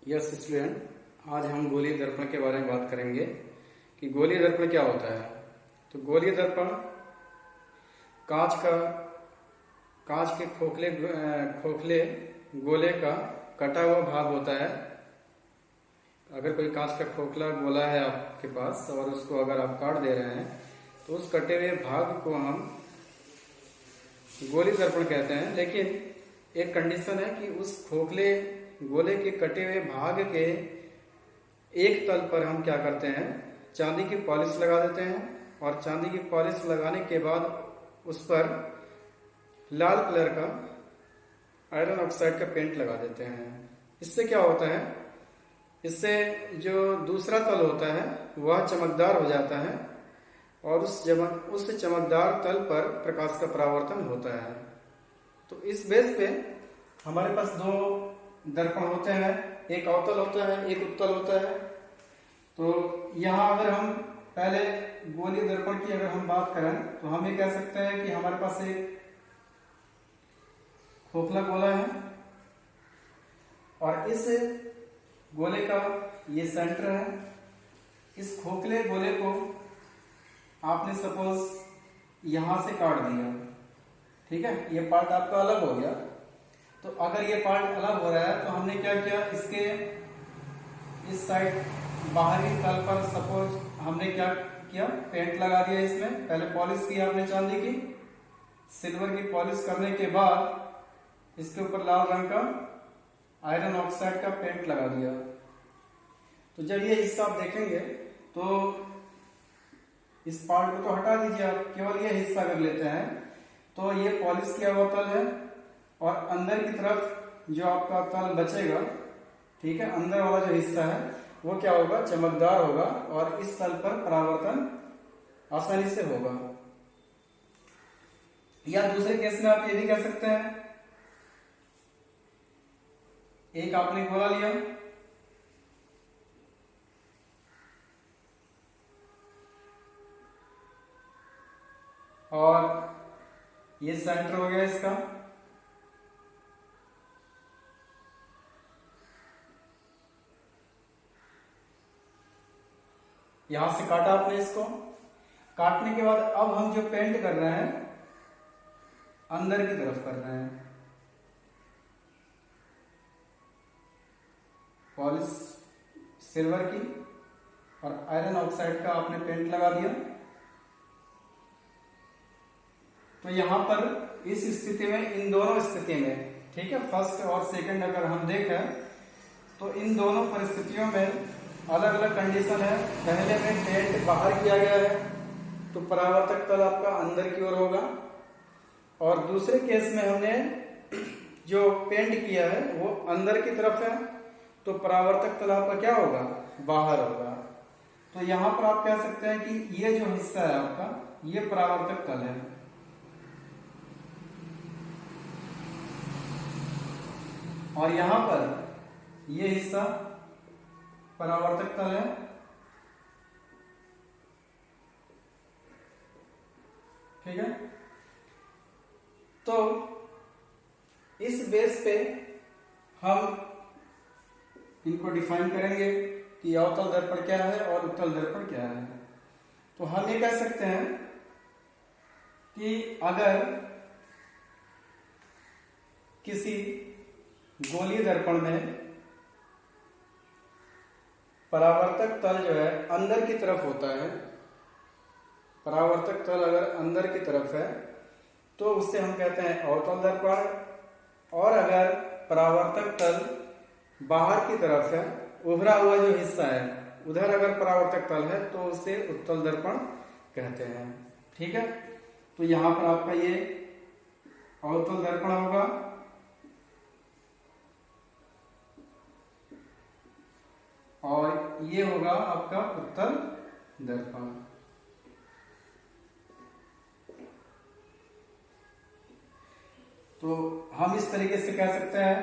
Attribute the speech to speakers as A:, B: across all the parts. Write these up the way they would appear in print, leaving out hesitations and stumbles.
A: Yes student, आज हम गोलीय दर्पण के बारे में बात करेंगे कि गोलीय दर्पण क्या होता है। तो गोलीय दर्पण कांच के खोखले गोले का कटा हुआ भाग होता है। अगर कोई कांच का खोखला गोला है आपके पास और उसको अगर आप काट दे रहे हैं तो उस कटे हुए भाग को हम गोलीय दर्पण कहते हैं। लेकिन एक कंडीशन है कि उस खोखले गोले के कटे हुए भाग के एक तल पर हम क्या करते हैं, चांदी की पॉलिश लगा देते हैं और चांदी की पॉलिश लगाने के बाद उस पर लाल कलर का आयरन ऑक्साइड का पेंट लगा देते हैं। इससे क्या होता है, इससे जो दूसरा तल होता है वह चमकदार हो जाता है और उस चमकदार तल पर प्रकाश का परावर्तन होता है। तो इस बेस पे हमारे पास दो दर्पण होते हैं, एक अवतल होता है, एक उत्तल होता है। तो यहाँ अगर हम पहले गोलीय दर्पण की अगर हम बात करें तो हम ये कह सकते हैं कि हमारे पास एक खोखला गोला है और इस गोले का ये सेंटर है। इस खोखले गोले को आपने सपोज यहां से काट दिया, ठीक है, ये पार्ट आपका अलग हो गया। तो अगर ये पार्ट अलग हो रहा है तो हमने क्या किया, इसके इस साइड बाहरी तल पर सपोज हमने क्या किया, पेंट लगा दिया। इसमें पहले पॉलिश की आपने चांदी की, सिल्वर की पॉलिश करने के बाद इसके ऊपर लाल रंग का आयरन ऑक्साइड का पेंट लगा दिया। तो जब ये हिस्सा आप देखेंगे तो इस पार्ट को तो हटा दीजिए, आप केवल ये हिस्सा कर लेते हैं। तो ये पॉलिश किया हुआ तल है और अंदर की तरफ जो आपका तल बचेगा, ठीक है, अंदर वाला जो हिस्सा है वो क्या होगा, चमकदार होगा और इस तल पर परावर्तन आसानी से होगा। या दूसरे केस में आप ये भी कह सकते हैं, एक आपने गोला लिया और ये सेंटर हो गया इसका, यहां से काटा आपने इसको। काटने के बाद अब हम जो पेंट कर रहे हैं अंदर की तरफ कर रहे हैं, पॉलिश सिल्वर की और आयरन ऑक्साइड का आपने पेंट लगा दिया। तो यहां पर इस स्थिति में, इन दोनों स्थिति में, ठीक है, फर्स्ट और सेकंड अगर हम देखें तो इन दोनों परिस्थितियों में अलग अलग कंडीशन है। पहले में पेंट बाहर किया गया है तो परावर्तक तल आपका अंदर की ओर होगा और दूसरे केस में हमने जो पेंट किया है वो अंदर की तरफ है तो परावर्तक तल आपका क्या होगा, बाहर होगा। तो यहां पर आप कह सकते हैं कि ये जो हिस्सा है आपका ये परावर्तक तल है और यहां पर ये हिस्सा परावर्तक तल है। ठीक है, तो इस बेस पे हम इनको डिफाइन करेंगे कि अवतल दर्पण क्या है और उत्तल दर्पण क्या है। तो हम ये कह सकते हैं कि अगर किसी गोलीय दर्पण में परावर्तक तल जो है अंदर की तरफ होता है, परावर्तक तल अगर अंदर की तरफ है तो उससे हम कहते हैं अवतल दर्पण। और अगर परावर्तक तल बाहर की तरफ है, उभरा हुआ जो हिस्सा है उधर अगर परावर्तक तल है तो उसे उत्तल दर्पण कहते हैं। ठीक है, तो यहां पर आपका ये अवतल दर्पण होगा और ये होगा आपका उत्तल दर्पण। तो हम इस तरीके से कह सकते हैं,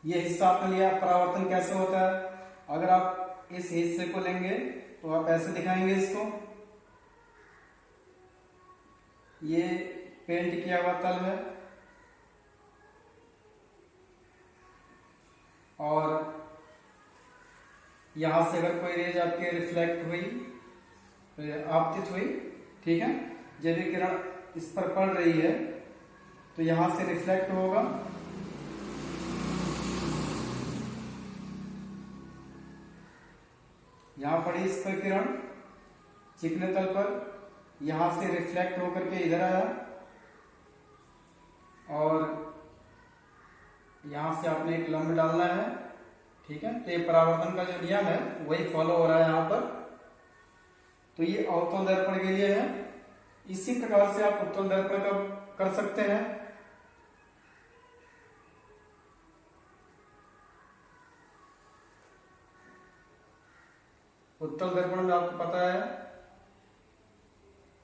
A: ये हिस्सा आपने लिया, परावर्तन कैसे होता है। अगर आप इस हिस्से को लेंगे तो आप ऐसे दिखाएंगे इसको, ये पेंट किया हुआ तल है और यहां से अगर कोई रेज आपके रिफ्लेक्ट हुई, आपतित हुई, ठीक है, जब भी किरण इस पर पड़ रही है तो यहां से रिफ्लेक्ट होगा, यहां पड़ी इस पर किरण चिकने तल पर, यहां से रिफ्लेक्ट होकर के इधर आया और यहां से आपने एक लंब डालना है, ठीक है। तो ये परावर्तन का जो नियम है वही फॉलो हो रहा है यहां पर। तो ये अवतल दर्पण के लिए है। इसी प्रकार से आप उत्तल दर्पण का कर सकते हैं। उत्तल दर्पण में आपको पता है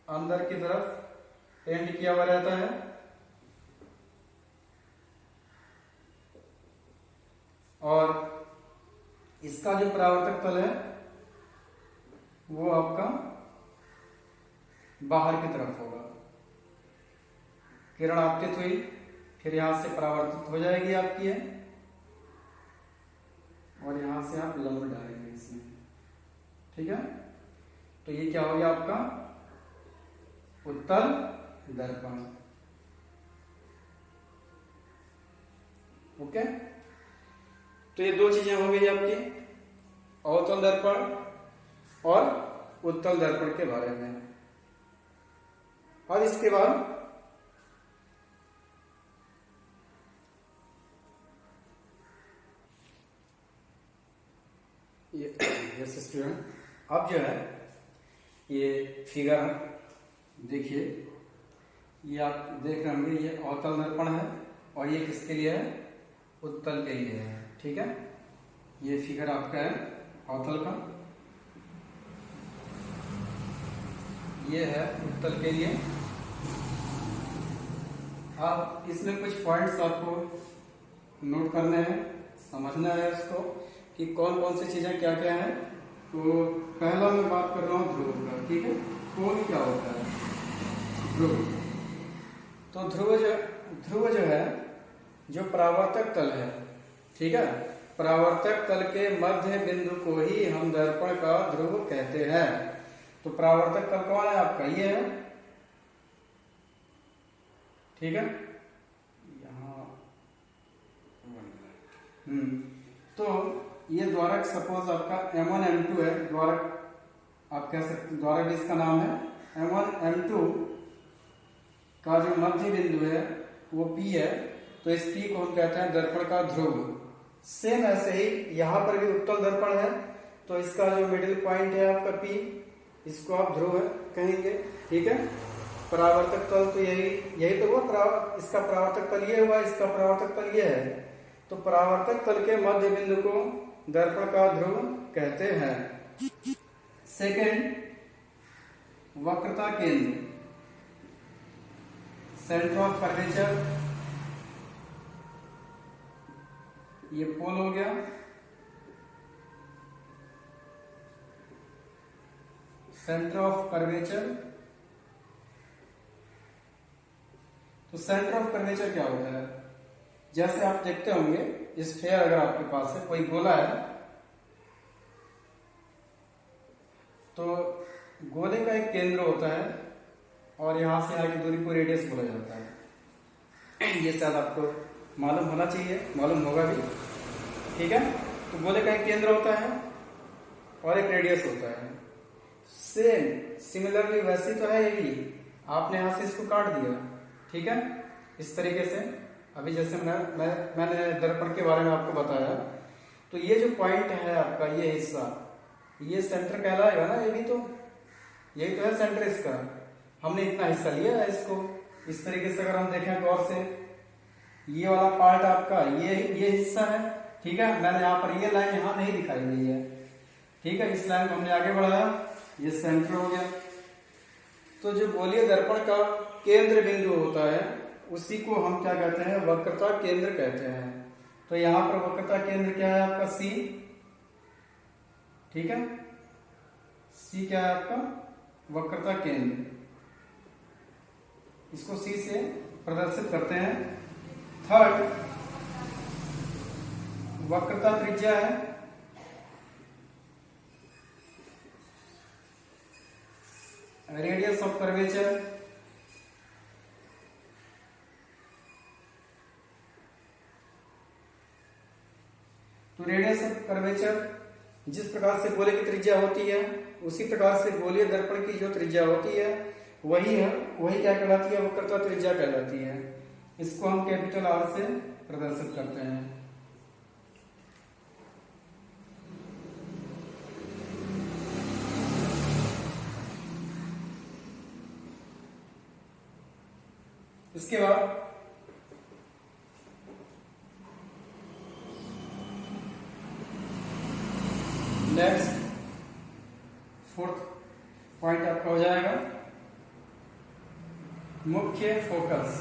A: अंदर की तरफ पेंट किया हुआ रहता है और इसका जो परावर्तक तल है वो आपका बाहर की तरफ होगा। किरण आपतित हुई, फिर यहां से परावर्तित हो जाएगी आपकी है और यहां से आप लंब डालेंगे इसमें, ठीक है। तो ये क्या हो गया आपका उत्तल दर्पण। ओके, तो ये दो चीजें हो गई आपकी, अवतल दर्पण और उत्तल दर्पण के बारे में। और इसके बाद ये स्टूडेंट, अब जो है ये फिगर देखिए, ये आप देख रहे होंगे, ये अवतल दर्पण है और ये किसके लिए है, उत्तल के लिए है, ठीक है। ये फिगर आपका है अवतल का, ये है उत्तल के लिए। अब इसमें कुछ पॉइंट्स आपको नोट करने हैं, समझना है उसको कि कौन कौन सी चीजें क्या क्या है। तो पहला मैं बात कर रहा हूँ ध्रुव का, ठीक है। कोण क्या होता है, ध्रुव। तो ध्रुव जो है जो परावर्तक तल है, ठीक है, परावर्तक तल के मध्य बिंदु को ही हम दर्पण का ध्रुव कहते हैं। तो परावर्तक तल कौन है आपका, ये है, ठीक है। यहाँ तो ये द्वारक सपोज आपका M1 M2 है, द्वारक आप कह सकते, द्वारक इसका नाम है। M1 M2 का जो मध्य बिंदु है वो P है, तो इस P को हम कहते हैं दर्पण का ध्रुव। सेम ऐसे ही यहां पर भी उत्तल दर्पण है, तो इसका जो मिडिल पॉइंट है आपका P, इसको आप ध्रुव कहेंगे, ठीक है। परावर्तक तल तो यही तो हुआ, इसका परावर्तक तल ये हुआ, इसका परावर्तक तल ये है। तो परावर्तक तल के मध्य बिंदु को दर्पण का ध्रुव कहते हैं। सेकंड, वक्रता केंद्र, सेंटर ऑफ कर्वेचर, ये पोल हो गया। सेंटर ऑफ कर्वेचर, तो सेंटर ऑफ कर्वेचर क्या होता है, जैसे आप देखते होंगे स्फीयर अगर आपके पास है, कोई गोला है, तो गोले का एक केंद्र होता है और यहां से आगे दूरी को रेडियस बोला जाता है। ये शायद आपको मालूम होना चाहिए, मालूम होगा भी, ठीक है। तो गोले का एक केंद्र होता है और एक रेडियस होता है। सिमिलरली वैसी तो है ये भी, आपने यहां से इसको काट दिया, ठीक है, इस तरीके से। अभी जैसे मैंने दर्पण के बारे में आपको बताया, तो ये जो पॉइंट है आपका, ये हिस्सा, ये सेंटर कहलाएगा ना, ये भी तो यही तो है सेंटर इसका। हमने इतना हिस्सा लिया है इसको, इस तरीके से अगर हम देखें गौर से, ये वाला पार्ट आपका ये हिस्सा है, ठीक है। मैंने यहाँ पर ये लाइन यहाँ नहीं दिखाई गई है, ठीक है, इस लाइन को हमने आगे बढ़ाया, ये सेंटर हो गया। तो जो गोलीय दर्पण का केंद्र बिंदु होता है उसी को हम क्या कहते हैं, वक्रता केंद्र कहते हैं। तो यहां पर वक्रता केंद्र क्या है आपका, C, ठीक है। C क्या है आपका, वक्रता केंद्र, इसको C से प्रदर्शित करते हैं। थर्ड, वक्रता त्रिज्या है, रेडियस ऑफ कर्वेचर, तो रेडियस ऑफ कर्वेचर जिस प्रकार से गोले की त्रिज्या होती है उसी प्रकार से गोलीय दर्पण की जो त्रिज्या होती है वही क्या कहलाती है, वक्रता त्रिज्या कहलाती है। इसको हम कैपिटल आर से प्रदर्शित करते हैं। इसके बाद नेक्स्ट फोर्थ पॉइंट आपका हो जाएगा मुख्य फोकस।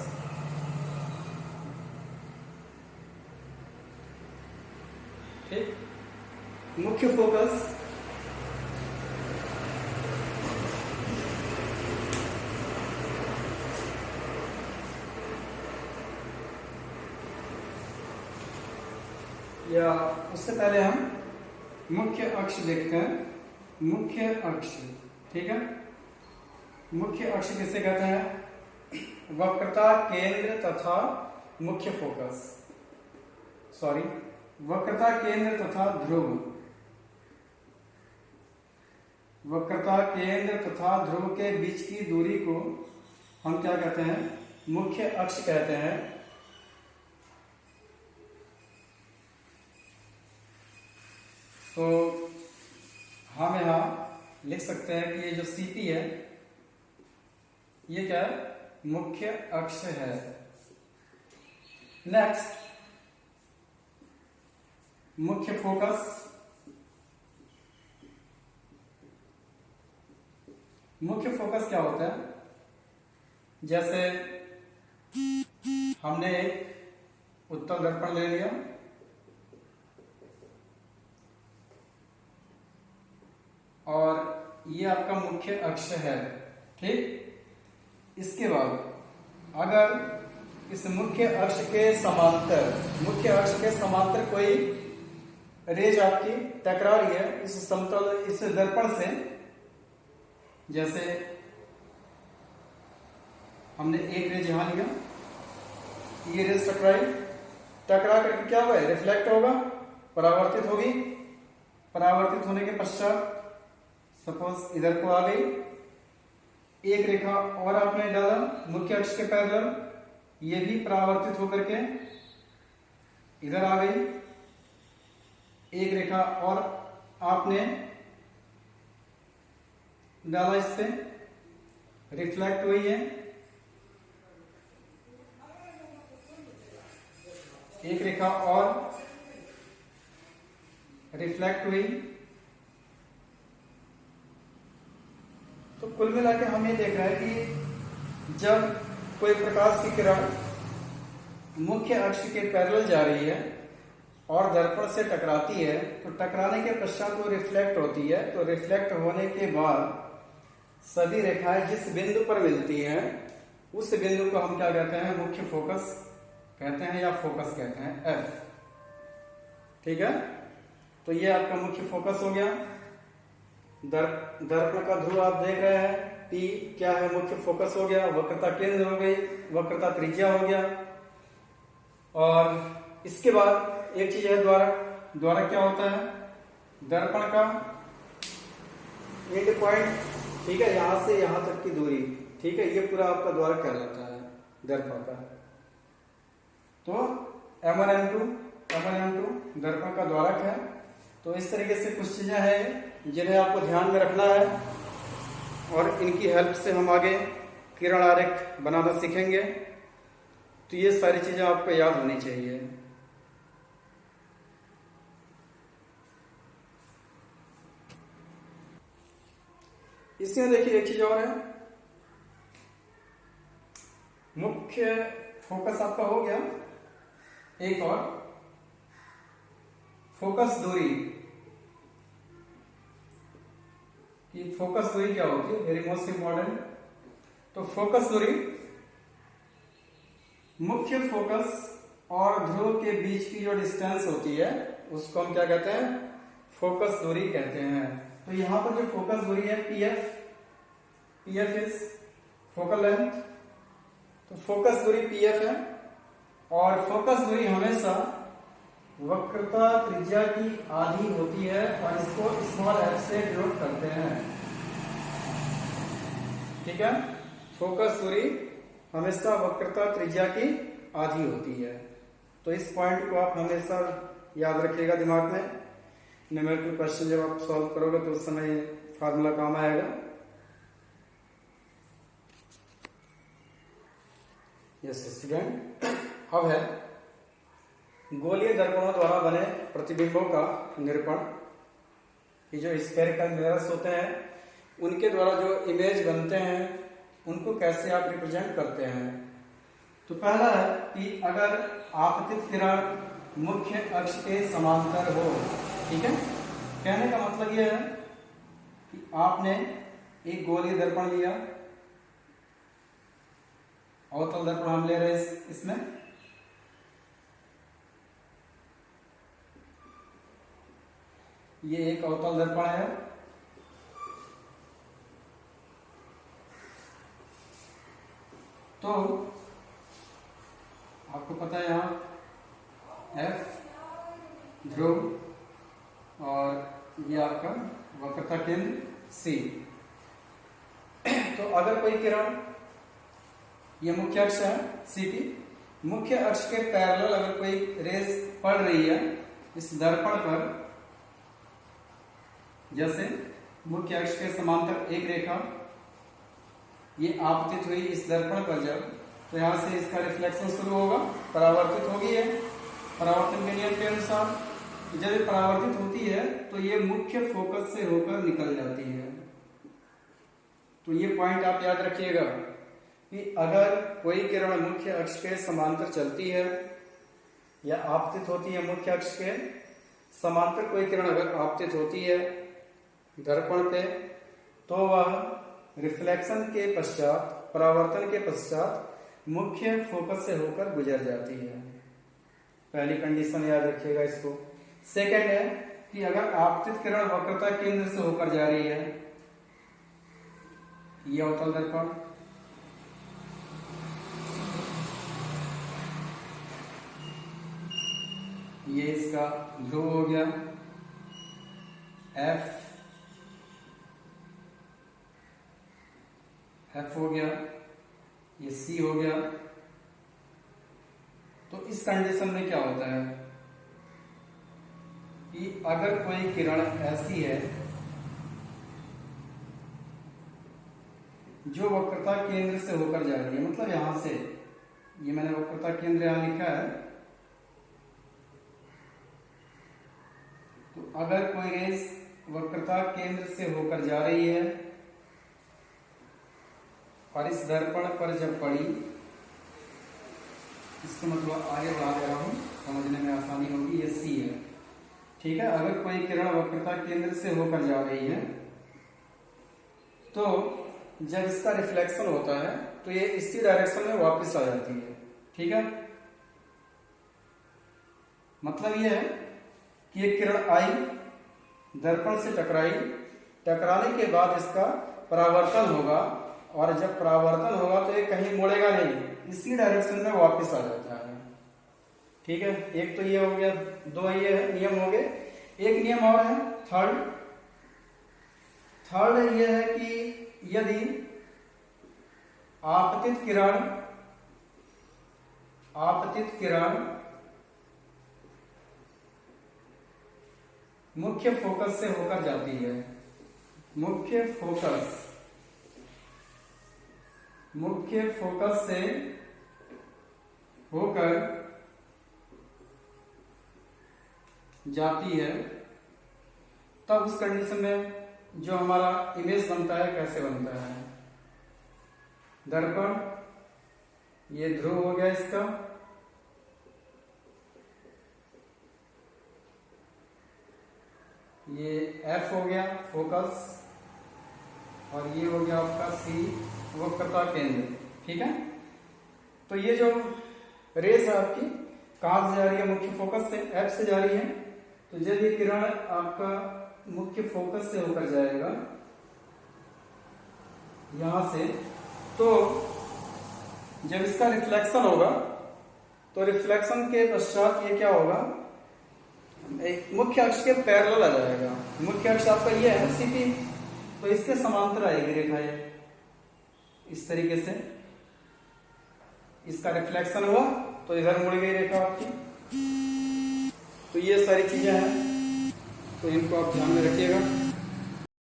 A: ठीक, मुख्य फोकस या उससे पहले हम मुख्य अक्ष देखते हैं। मुख्य अक्ष, ठीक है, मुख्य अक्ष किसे कहते हैं? वक्रता केंद्र तथा मुख्य फोकस, सॉरी, वक्रता केंद्र तथा ध्रुव, वक्रता केंद्र तथा ध्रुव के बीच की दूरी को हम क्या कहते हैं? मुख्य अक्ष कहते हैं। तो हम यहां लिख सकते हैं कि ये जो CP है ये क्या है? मुख्य अक्ष है। नेक्स्ट मुख्य फोकस। मुख्य फोकस क्या होता है? जैसे हमने एक उत्तल दर्पण ले लिया और ये आपका मुख्य अक्ष है, ठीक। इसके बाद अगर इस मुख्य अक्ष के समांतर कोई रेज आपकी टकरा रही है इस दर्पण से, जैसे हमने एक रेज यहां लिया, ये रेज टकरा करके क्या हुआ है? रिफ्लेक्ट होगा, परावर्तित होगी। परावर्तित होने के पश्चात सपोज इधर को आ गई, एक रेखा और आपने डाला मुख्य अक्ष के पैरेलल, ये भी परावर्तित होकर के इधर आ गई, एक रेखा और आपने डाला इस पे, रिफ्लेक्ट हुई है, एक रेखा और रिफ्लेक्ट हुई। तो कुल मिला के हम ये देख रहे हैं कि जब कोई प्रकाश की किरण मुख्य अक्ष के पैरेलल जा रही है और दर्पण से टकराती है, तो टकराने के पश्चात वो रिफ्लेक्ट होती है। तो रिफ्लेक्ट होने के बाद सभी रेखाएं जिस बिंदु पर मिलती हैं उस बिंदु को हम क्या कहते हैं? मुख्य फोकस कहते हैं या फोकस कहते हैं, F, ठीक है। तो ये आपका मुख्य फोकस हो गया। दर्पण का ध्रुव आप देख रहे हैं, P क्या है? मुख्य फोकस हो गया। वक्रता केंद्र हो गई, वक्रता त्रिज्या हो गया। और इसके बाद एक चीज है द्वारक क्या होता है? दर्पण का एंड पॉइंट, ठीक है, यहां से यहां तक की दूरी, ठीक है, ये पूरा आपका द्वारक कहलाता है दर्पण का। तो M1 M2 दर्पण का द्वारक है। तो इस तरीके से कुछ चीजें हैं जिन्हें आपको ध्यान में रखना है और इनकी हेल्प से हम आगे किरण आरेख बनाना सीखेंगे। तो ये सारी चीजें आपको याद होनी चाहिए। इसमें देखिए एक चीज और है, मुख्य फोकस आपका हो गया। एक और फोकस दूरी कि फोकस दूरी क्या होती है? Very most important. तो फोकस दूरी मुख्य फोकस और ध्रुव के बीच की जो डिस्टेंस होती है उसको हम क्या कहते हैं? फोकस दूरी कहते हैं। तो यहां पर जो फोकस दूरी है PF, PF is focal length, तो फोकस दूरी PF है और फोकस दूरी हमेशा वक्रता त्रिज्या की आधी होती है और इसको स्मॉल f से डिनोट करते हैं। ठीक है, फोकस दूरी हमेशा वक्रता त्रिज्या की आधी होती है। तो इस पॉइंट को आप हमेशा याद रखिएगा दिमाग में। न्यूमेरिकल क्वेश्चन जब आप सॉल्व करोगे तो उस समय फार्मूला काम आएगा। यस स्टूडेंट, अब है गोलीय दर्पणों द्वारा बने प्रतिबिंबों का निरूपण। ये जो स्फेरिकल मिरर्स होते हैं उनके द्वारा जो इमेज बनते हैं उनको कैसे आप रिप्रेजेंट करते हैं। तो पहला है कि अगर आपतित किरण मुख्य अक्ष के समांतर हो। ठीक है, कहने का मतलब यह है कि आपने एक गोलीय दर्पण लिया, अवतल दर्पण हम ले रहे हैं इसमें, ये एक अवतल दर्पण है। तो आपको पता है यहां F ध्रुव और ये आपका वक्रता केंद्र C। तो अगर कोई किरण, ये मुख्य अक्ष है CP, मुख्य अक्ष के पैरेलल अगर कोई रेस पड़ रही है इस दर्पण पर, जैसे मुख्य अक्ष के समांतर एक रेखा ये आपतित हुई इस दर्पण पर जब, तो यहां से इसका रिफ्लेक्शन शुरू होगा, परावर्तित होगी है परावर्तन के नियम के अनुसार। जब ये परावर्तित होती है तो ये मुख्य फोकस से होकर निकल जाती है। तो ये पॉइंट आप याद रखिएगा कि अगर कोई किरण मुख्य अक्ष के समांतर चलती है या आपतित होती है, मुख्य अक्ष के समांतर कोई किरण अगर आपतित होती है दर्पण पे, तो वह रिफ्लेक्शन के पश्चात, परावर्तन के पश्चात मुख्य फोकस से होकर गुजर जाती है। पहली कंडीशन याद रखिएगा इसको। सेकंड है कि अगर आपतित किरण वक्रता केंद्र से होकर जा रही है, यह अवतल दर्पण, ये इसका ध्रुव हो गया F हो गया, ये C हो गया। तो इस कंडीशन में क्या होता है कि अगर कोई किरण ऐसी है जो वक्रता केंद्र से होकर जा रही है, मतलब यहां से, ये मैंने वक्रता केंद्र यहां लिखा है, तो अगर कोई रेस वक्रता केंद्र से होकर जा रही है और इस दर्पण पर जब पड़ी, इसको मतलब आगे बढ़ा दे रहा हूं समझने में आसानी होगी, ये C है। ठीक है, अगर कोई किरण वक्रता केंद्र से होकर जा रही है तो जब इसका रिफ्लेक्शन होता है तो ये इसी डायरेक्शन में वापस आ जाती है। ठीक है, मतलब ये है कि एक किरण आई, दर्पण से टकराई, टकराने के बाद इसका परावर्तन होगा और जब परावर्तन होगा तो ये कहीं मुड़ेगा नहीं, इसी डायरेक्शन में वापस आ जाता है। ठीक है, एक तो ये हो गया, दो ये नियम हो गए। एक नियम और है थर्ड ये है कि यदि आपतित किरण मुख्य फोकस से होकर जाती है, मुख्य फोकस से होकर जाती है, तब उस कंडीशन में जो हमारा इमेज बनता है कैसे बनता है। दर्पण, ये ध्रुव हो गया इसका, ये F हो गया फोकस, और ये हो गया आपका C वक्रता केंद्र। ठीक है, तो ये जो रेस है आपकी कहां से जा रही है, मुख्य फोकस से, F से जा रही है। तो जब ये किरण आपका मुख्य फोकस से होकर जाएगा यहां से, तो जब इसका रिफ्लेक्शन होगा तो रिफ्लेक्शन के पश्चात ये क्या होगा, एक मुख्य अक्ष के पैरेलल आ जाएगा। मुख्य अक्ष आपका ये है सीपी, तो इसके समांतर आएगी रेखा ये इस तरीके से। इसका रिफ्लेक्शन हुआ तो इधर मुड़ गई रेखा आपकी। तो ये सारी चीजें हैं, तो इनको आप ध्यान में रखिएगा।